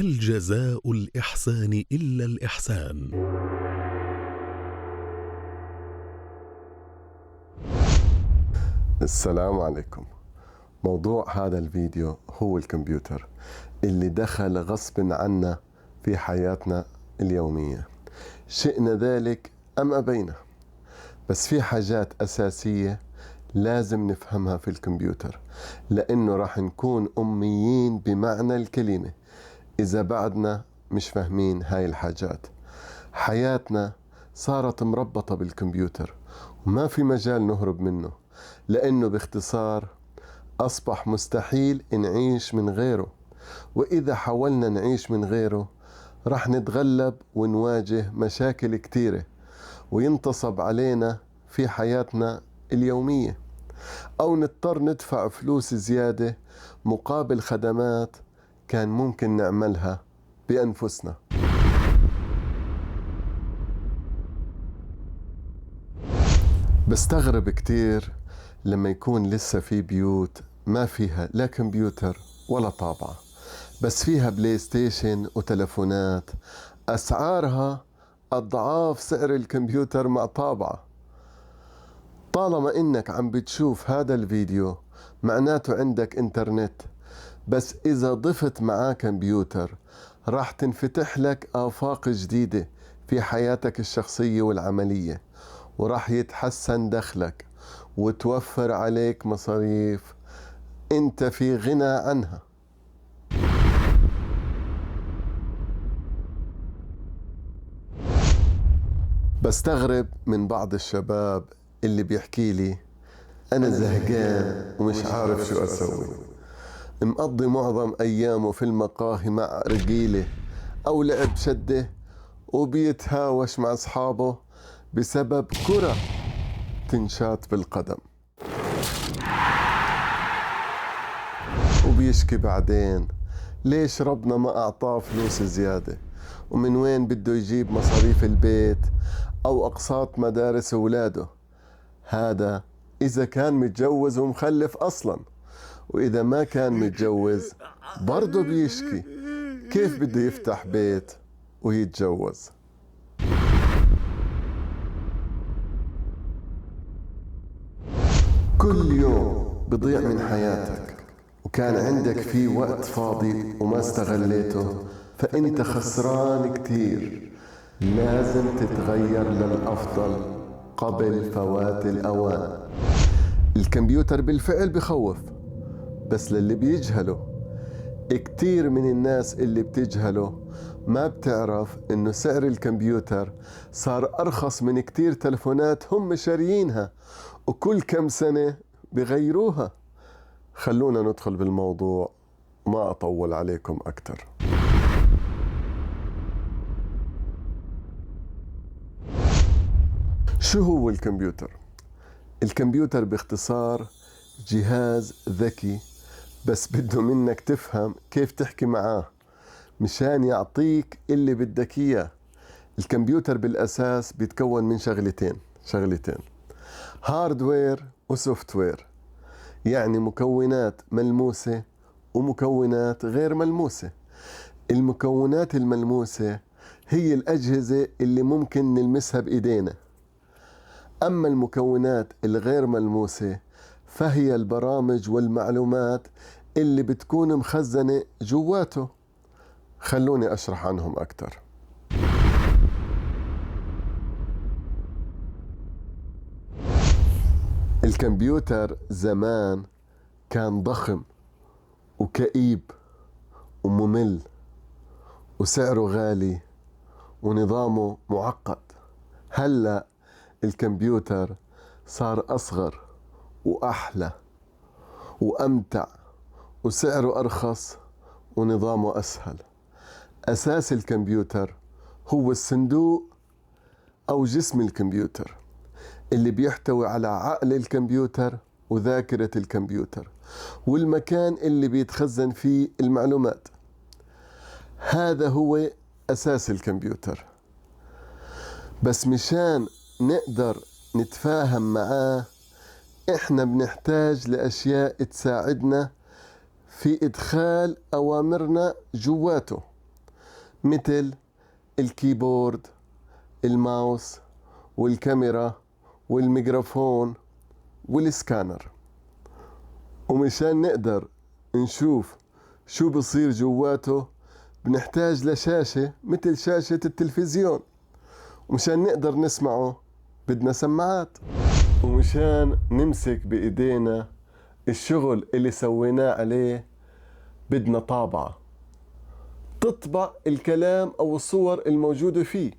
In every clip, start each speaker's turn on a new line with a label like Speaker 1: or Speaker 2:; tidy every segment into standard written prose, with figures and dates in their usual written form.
Speaker 1: هل جزاء الإحسان إلا الإحسان؟
Speaker 2: السلام عليكم. موضوع هذا الفيديو هو الكمبيوتر اللي دخل غصب عنا في حياتنا اليومية، شئنا ذلك أم أبينا. بس في حاجات أساسية لازم نفهمها في الكمبيوتر، لأنه راح نكون أميين بمعنى الكلمة إذا بعدنا مش فاهمين هاي الحاجات. حياتنا صارت مربطة بالكمبيوتر وما في مجال نهرب منه، لأنه باختصار أصبح مستحيل نعيش من غيره. وإذا حاولنا نعيش من غيره رح نتغلب ونواجه مشاكل كتيرة وينتصب علينا في حياتنا اليومية، أو نضطر ندفع فلوس زيادة مقابل خدمات كان ممكن نعملها بأنفسنا. بستغرب كتير لما يكون لسه في بيوت ما فيها لا كمبيوتر ولا طابعة، بس فيها بلاي ستيشن وتلفونات أسعارها أضعاف سعر الكمبيوتر مع طابعة. طالما إنك عم بتشوف هذا الفيديو معناته عندك إنترنت، بس إذا ضفت معاه كمبيوتر راح تنفتح لك آفاق جديدة في حياتك الشخصية والعملية، وراح يتحسن دخلك وتوفر عليك مصاريف انت في غنى عنها. بستغرب من بعض الشباب اللي بيحكي لي أنا زهقان ومش عارف شو أسوي، مقضي معظم أيامه في المقاهي مع رجيلة أو لعب شدة، وبيتهاوش مع أصحابه بسبب كرة تنشات بالقدم، وبيشكي بعدين ليش ربنا ما أعطاه فلوس زيادة، ومن وين بده يجيب مصاريف البيت أو أقساط مدارس أولاده. هذا إذا كان متجوز ومخلف أصلا، وإذا ما كان متجوز برضه بيشكي كيف بده يفتح بيت ويتجوز. كل يوم بضيع من حياتك وكان عندك فيه وقت فاضي وما استغليته، فأنت خسران كتير. لازم تتغير للأفضل قبل فوات الأوان. الكمبيوتر بالفعل بخوف، بس للي بيجهله. كتير من الناس اللي بتجهله ما بتعرف إنه سعر الكمبيوتر صار أرخص من كتير تلفونات هم شاريينها، وكل كم سنة بغيروها. خلونا ندخل بالموضوع وما أطول عليكم أكتر. شو هو الكمبيوتر؟ الكمبيوتر باختصار جهاز ذكي، بس بده منك تفهم كيف تحكي معاه مشان يعطيك اللي بدك إياه. الكمبيوتر بالأساس بيتكون من شغلتين، هاردوير وسوفتوير، يعني مكونات ملموسة ومكونات غير ملموسة. المكونات الملموسة هي الأجهزة اللي ممكن نلمسها بإيدينا، أما المكونات الغير ملموسة فهي البرامج والمعلومات اللي بتكون مخزنة جواته. خلوني أشرح عنهم أكتر. الكمبيوتر زمان كان ضخم وكئيب وممل وسعره غالي ونظامه معقد. هلأ الكمبيوتر صار أصغر وأحلى وأمتع وسعره أرخص ونظامه أسهل. أساس الكمبيوتر هو الصندوق أو جسم الكمبيوتر اللي بيحتوي على عقل الكمبيوتر وذاكرة الكمبيوتر والمكان اللي بيتخزن فيه المعلومات. هذا هو أساس الكمبيوتر. بس مشان نقدر نتفاهم معاه إحنا بنحتاج لأشياء تساعدنا في إدخال أوامرنا جواته. مثل الكيبورد، الماوس، والكاميرا، والميكروفون، والسكانر. ومشان نقدر نشوف شو بصير جواته بنحتاج لشاشة مثل شاشة التلفزيون، ومشان نقدر نسمعه بدنا سماعات، ومشان نمسك بإيدينا الشغل اللي سويناه عليه بدنا طابعة تطبع الكلام أو الصور الموجودة فيه.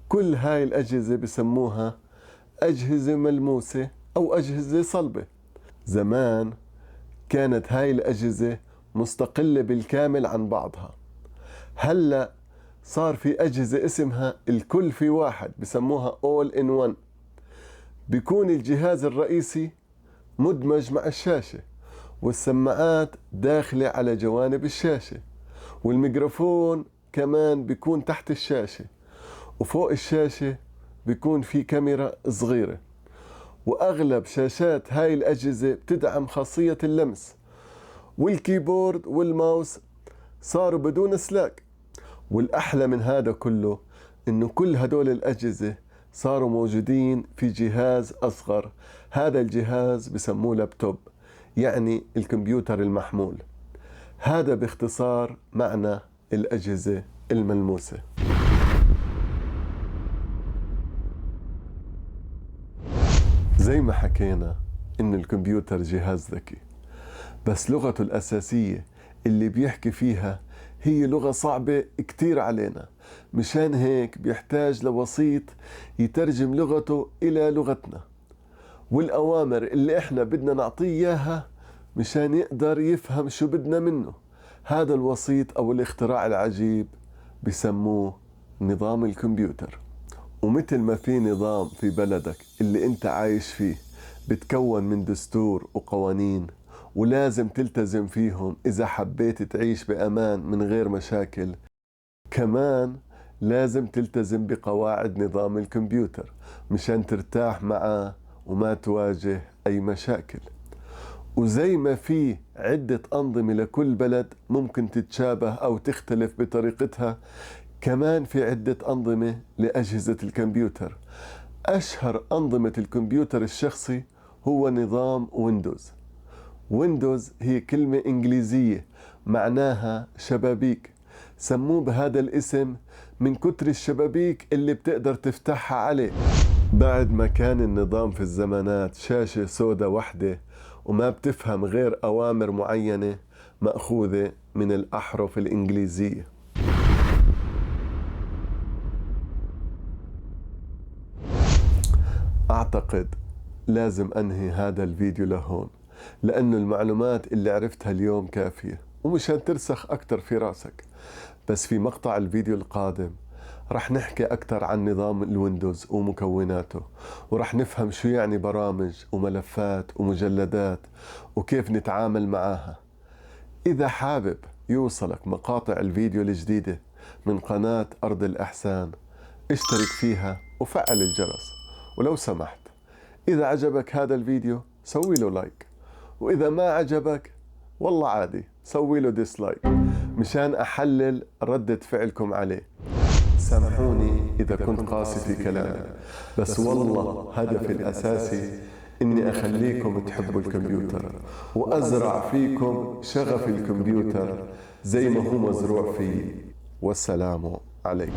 Speaker 2: كل هاي الأجهزة بسموها أجهزة ملموسة أو أجهزة صلبة. زمان كانت هاي الأجهزة مستقلة بالكامل عن بعضها. هلأ صار في أجهزة اسمها الكل في واحد، بسموها all in one. بيكون الجهاز الرئيسي مدمج مع الشاشة، والسماعات داخلة على جوانب الشاشة، والميكروفون كمان بيكون تحت الشاشة، وفوق الشاشة بيكون في كاميرا صغيرة. وأغلب شاشات هاي الأجهزة بتدعم خاصية اللمس، والكيبورد والماوس صاروا بدون سلاك. والأحلى من هذا كله إنه كل هدول الأجهزة صاروا موجودين في جهاز أصغر. هذا الجهاز بسموه لابتوب، يعني الكمبيوتر المحمول. هذا باختصار معنى الأجهزة الملموسة. زي ما حكينا إن الكمبيوتر جهاز ذكي، بس لغته الأساسية اللي بيحكي فيها هي لغة صعبة كتير علينا. مشان هيك بيحتاج لوسيط يترجم لغته إلى لغتنا، والأوامر اللي إحنا بدنا نعطيه إياها مشان يقدر يفهم شو بدنا منه. هذا الوسيط أو الاختراع العجيب بسموه نظام الكمبيوتر. ومثل ما في نظام في بلدك اللي انت عايش فيه بتكون من دستور وقوانين ولازم تلتزم فيهم إذا حبيت تعيش بأمان من غير مشاكل، كمان لازم تلتزم بقواعد نظام الكمبيوتر مشان ترتاح معاه وما تواجه أي مشاكل. وزي ما في عدة أنظمة لكل بلد ممكن تتشابه أو تختلف بطريقتها، كمان في عدة أنظمة لأجهزة الكمبيوتر. أشهر أنظمة الكمبيوتر الشخصي هو نظام ويندوز. ويندوز هي كلمة إنجليزية معناها شبابيك، سموه بهذا الاسم من كتر الشبابيك اللي بتقدر تفتحها عليه. بعد ما كان النظام في الزمانات شاشة سوداء وحدة وما بتفهم غير أوامر معينة مأخوذة من الأحرف الإنجليزية. أعتقد لازم أنهي هذا الفيديو لهون، لأنه المعلومات اللي عرفتها اليوم كافية ومشان ترسخ أكتر في راسك. بس في مقطع الفيديو القادم رح نحكي أكتر عن نظام الويندوز ومكوناته، ورح نفهم شو يعني برامج وملفات ومجلدات وكيف نتعامل معاها. إذا حابب يوصلك مقاطع الفيديو الجديدة من قناة أرض الإحسان اشترك فيها وفعل الجرس. ولو سمحت إذا عجبك هذا الفيديو سوي له لايك، وإذا ما عجبك والله عادي سوي له ديسلايك مشان أحلل ردة فعلكم عليه. سامحوني إذا كنت قاسي في كلامي، بس والله هدفي الأساسي إني أخليكم تحبوا الكمبيوتر وأزرع فيكم شغف الكمبيوتر زي ما هو مزروع فيه. والسلام عليكم.